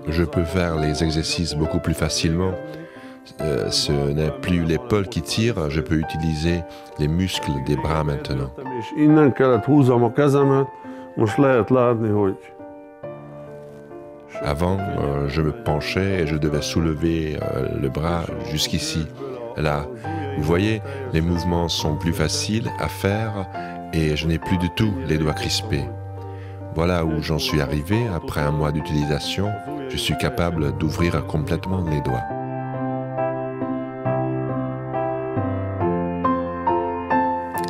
Je peux faire les exercices beaucoup plus facilement. Ce n'est plus l'épaule qui tire, je peux utiliser les muscles des bras maintenant. Avant, je me penchais et je devais soulever le bras jusqu'ici. Là, vous voyez, les mouvements sont plus faciles à faire et je n'ai plus du tout les doigts crispés. Voilà où j'en suis arrivé après un mois d'utilisation. Je suis capable d'ouvrir complètement les doigts.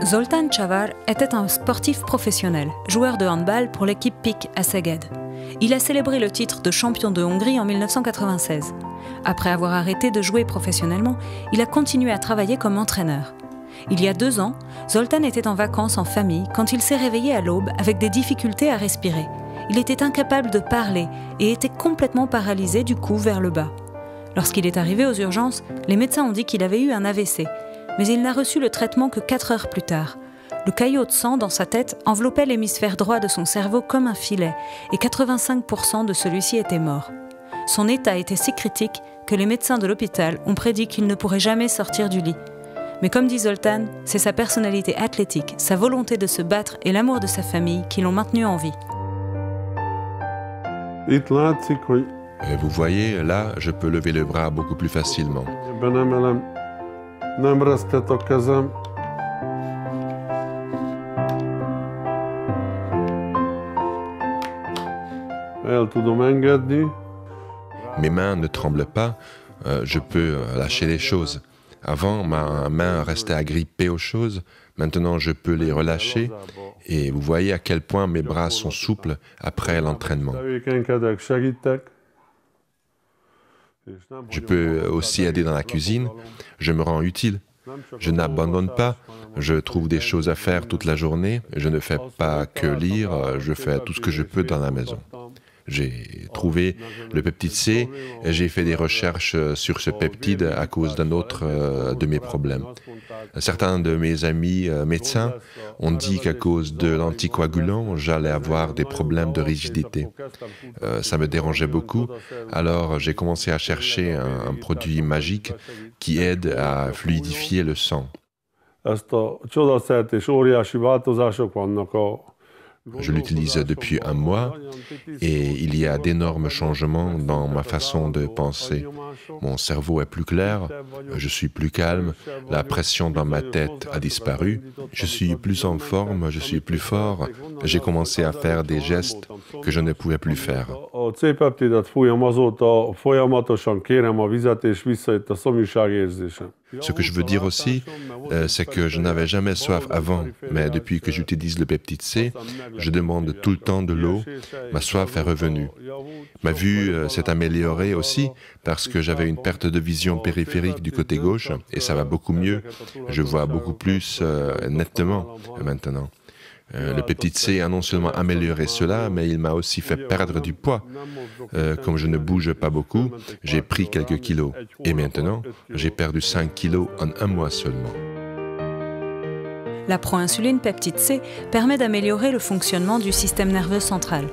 Zoltán Csavar était un sportif professionnel, joueur de handball pour l'équipe PIK à Szeged. Il a célébré le titre de champion de Hongrie en 1996. Après avoir arrêté de jouer professionnellement, il a continué à travailler comme entraîneur. Il y a 2 ans, Zoltán était en vacances en famille quand il s'est réveillé à l'aube avec des difficultés à respirer. Il était incapable de parler et était complètement paralysé du cou vers le bas. Lorsqu'il est arrivé aux urgences, les médecins ont dit qu'il avait eu un AVC, mais il n'a reçu le traitement que 4 heures plus tard. Le caillot de sang dans sa tête enveloppait l'hémisphère droit de son cerveau comme un filet et 85% de celui-ci était mort. Son état était si critique que les médecins de l'hôpital ont prédit qu'il ne pourrait jamais sortir du lit. Mais comme dit Zoltán, c'est sa personnalité athlétique, sa volonté de se battre et l'amour de sa famille qui l'ont maintenu en vie. Et vous voyez, là, je peux lever le bras beaucoup plus facilement. Mes mains ne tremblent pas, je peux lâcher les choses. Avant, ma main restait agrippée aux choses, maintenant je peux les relâcher et vous voyez à quel point mes bras sont souples après l'entraînement. Je peux aussi aider dans la cuisine, je me rends utile. Je n'abandonne pas, je trouve des choses à faire toute la journée, je ne fais pas que lire, je fais tout ce que je peux dans la maison. J'ai trouvé le peptide C et j'ai fait des recherches sur ce peptide à cause d'un autre de mes problèmes. Certains de mes amis médecins ont dit qu'à cause de l'anticoagulant, j'allais avoir des problèmes de rigidité. Ça me dérangeait beaucoup, alors j'ai commencé à chercher un produit magique qui aide à fluidifier le sang. Je l'utilise depuis un mois et il y a d'énormes changements dans ma façon de penser. Mon cerveau est plus clair, je suis plus calme, la pression dans ma tête a disparu, je suis plus en forme, je suis plus fort, j'ai commencé à faire des gestes que je ne pouvais plus faire. Ce que je veux dire aussi, c'est que je n'avais jamais soif avant, mais depuis que j'utilise le peptide C, je demande tout le temps de l'eau, ma soif est revenue. Ma vue s'est améliorée aussi parce que j'avais une perte de vision périphérique du côté gauche et ça va beaucoup mieux, je vois beaucoup plus nettement maintenant. Le peptide C a non seulement amélioré cela, mais il m'a aussi fait perdre du poids. Comme je ne bouge pas beaucoup, j'ai pris quelques kilos. Et maintenant, j'ai perdu 5 kilos en un mois seulement. La proinsuline peptide C permet d'améliorer le fonctionnement du système nerveux central.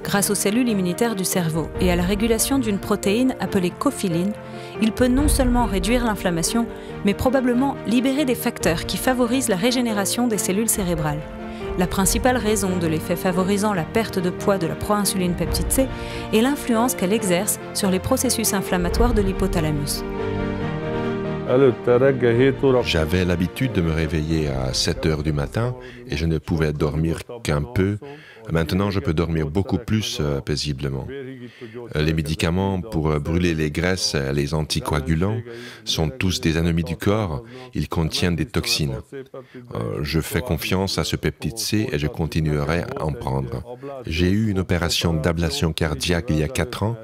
Grâce aux cellules immunitaires du cerveau et à la régulation d'une protéine appelée cophiline, il peut non seulement réduire l'inflammation, mais probablement libérer des facteurs qui favorisent la régénération des cellules cérébrales. La principale raison de l'effet favorisant la perte de poids de la proinsuline peptide C est l'influence qu'elle exerce sur les processus inflammatoires de l'hypothalamus. J'avais l'habitude de me réveiller à 7 heures du matin et je ne pouvais dormir qu'un peu. Maintenant, je peux dormir beaucoup plus paisiblement. Les médicaments pour brûler les graisses, les anticoagulants, sont tous des ennemis du corps. Ils contiennent des toxines. Je fais confiance à ce peptide C et je continuerai à en prendre. J'ai eu une opération d'ablation cardiaque il y a 4 ans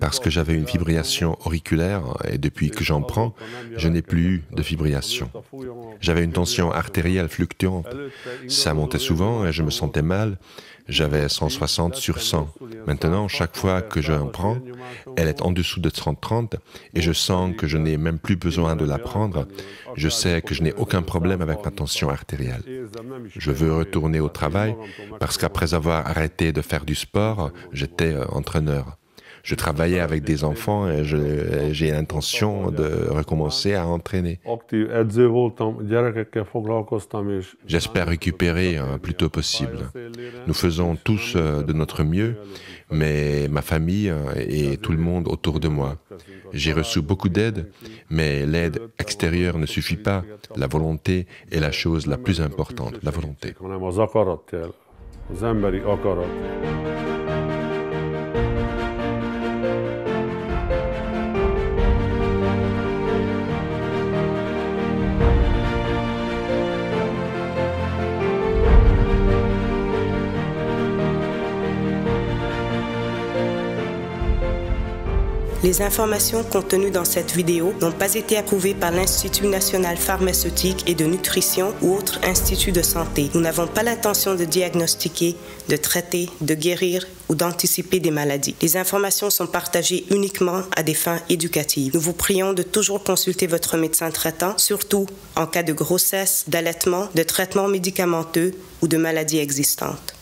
parce que j'avais une fibrillation auriculaire et depuis que j'en prends, je n'ai plus eu de fibrillation. J'avais une tension artérielle fluctuante. Ça montait souvent et je me sentais mal. J'avais 160 sur 100. Maintenant, chaque fois que j'en prends, elle est en dessous de 130 et je sens que je n'ai même plus besoin de la prendre. Je sais que je n'ai aucun problème avec ma tension artérielle. Je veux retourner au travail parce qu'après avoir arrêté de faire du sport, j'étais entraîneur. Je travaillais avec des enfants et j'ai l'intention de recommencer à entraîner. J'espère récupérer le plus tôt possible. Nous faisons tous de notre mieux, mais ma famille et tout le monde autour de moi. J'ai reçu beaucoup d'aide, mais l'aide extérieure ne suffit pas. La volonté est la chose la plus importante, la volonté. Les informations contenues dans cette vidéo n'ont pas été approuvées par l'Institut national pharmaceutique et de nutrition ou autre institut de santé. Nous n'avons pas l'intention de diagnostiquer, de traiter, de guérir ou d'anticiper des maladies. Les informations sont partagées uniquement à des fins éducatives. Nous vous prions de toujours consulter votre médecin traitant, surtout en cas de grossesse, d'allaitement, de traitement médicamenteux ou de maladies existantes.